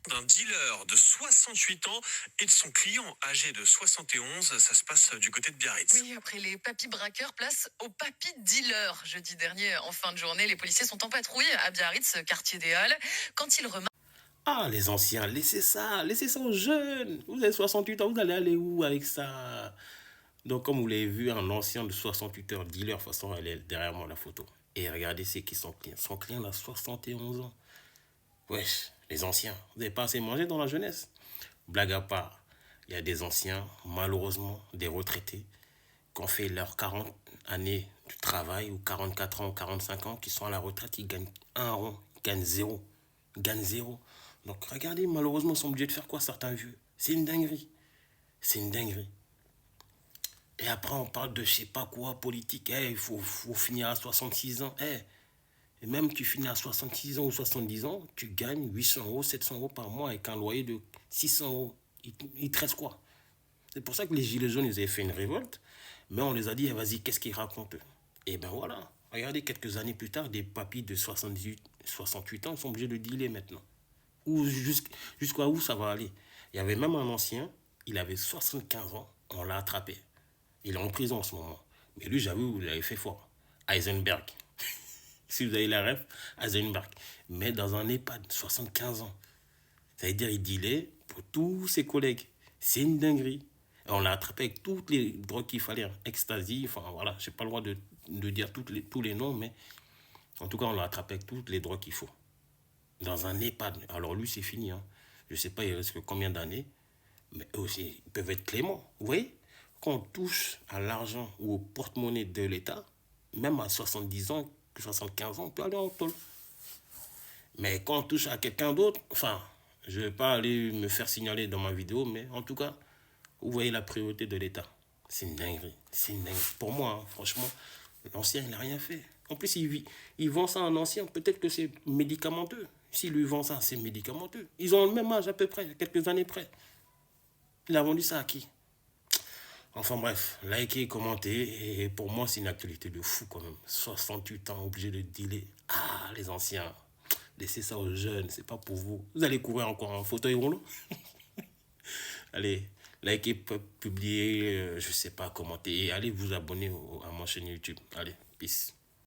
D'un dealer de 68 ans et de son client âgé de 71, ça se passe du côté de Biarritz. Oui, après les papis braqueurs, place aux papis dealers. Jeudi dernier, en fin de journée, les policiers sont en patrouille à Biarritz, quartier des Halles, quand ils remarquent. Ah, les anciens, laissez ça aux jeunes. Vous avez 68 ans, vous allez aller où avec ça? Donc, comme vous l'avez vu, un ancien de 68 heures dealer, de toute façon, elle est derrière moi la photo. Et regardez, c'est qui son client. Son client a 71 ans. Wesh, les anciens, vous n'avez pas assez mangé dans la jeunesse. Blague à part, il y a des anciens, malheureusement, des retraités, qui ont fait leurs 40 années de travail, ou 44 ans, ou 45 ans, qui sont à la retraite, ils gagnent un rond, ils gagnent zéro. Ils gagnent zéro. Donc regardez, malheureusement, ils sont obligés de faire quoi, certains vieux? C'est une dinguerie. C'est une dinguerie. Et après, on parle de je sais pas quoi, politique. Il faut finir à 66 ans. Et même tu finis à 66 ans ou 70 ans, tu gagnes 800 euros, 700 euros par mois avec un loyer de 600 euros. Il te reste quoi? C'est pour ça que les Gilets jaunes, ils avaient fait une révolte. Mais on les a dit, vas-y, qu'est-ce qu'ils racontent? Et ben voilà. Regardez, quelques années plus tard, des papis de 78, 68 ans, ils sont obligés de dealer maintenant. Ou jusqu'à où ça va aller? Il y avait même un ancien, il avait 75 ans, on l'a attrapé. Il est en prison en ce moment. Mais lui, j'avoue, il avait fait fort. Heisenberg. Si vous avez la ref, Heisenberg. Mais dans un EHPAD, 75 ans. Ça veut dire qu'il dealait pour tous ses collègues. C'est une dinguerie. Et on l'a attrapé avec toutes les drogues qu'il fallait. Ecstasy, enfin voilà, j'ai pas le droit de dire tous les noms, mais en tout cas, on l'a attrapé avec toutes les drogues qu'il faut. Dans un EHPAD. Alors lui, c'est fini. Hein. Je sais pas, il reste combien d'années, mais eux aussi, ils peuvent être cléments. Vous voyez? Quand on touche à l'argent ou au porte-monnaie de l'État, même à 70 ans, 75 ans, on peut aller en tôle. Mais quand on touche à quelqu'un d'autre, enfin, je ne vais pas aller me faire signaler dans ma vidéo, mais en tout cas, vous voyez la priorité de l'État. C'est une dinguerie. C'est une dinguerie. Pour moi, hein, franchement, l'ancien, il n'a rien fait. En plus, il vend ça à un ancien. Peut-être que c'est médicamenteux. S'il lui vend ça, c'est médicamenteux. Ils ont le même âge à peu près, quelques années près. Il a vendu ça à qui? Enfin bref, likez, commentez. Et pour moi, c'est une actualité de fou quand même. 68 ans, obligé de dealer. Ah, les anciens. Laissez ça aux jeunes, c'est pas pour vous. Vous allez courir encore en fauteuil roulant. Allez, likez, publiez, je sais pas, commentez. Et allez vous abonner à ma chaîne YouTube. Allez, peace.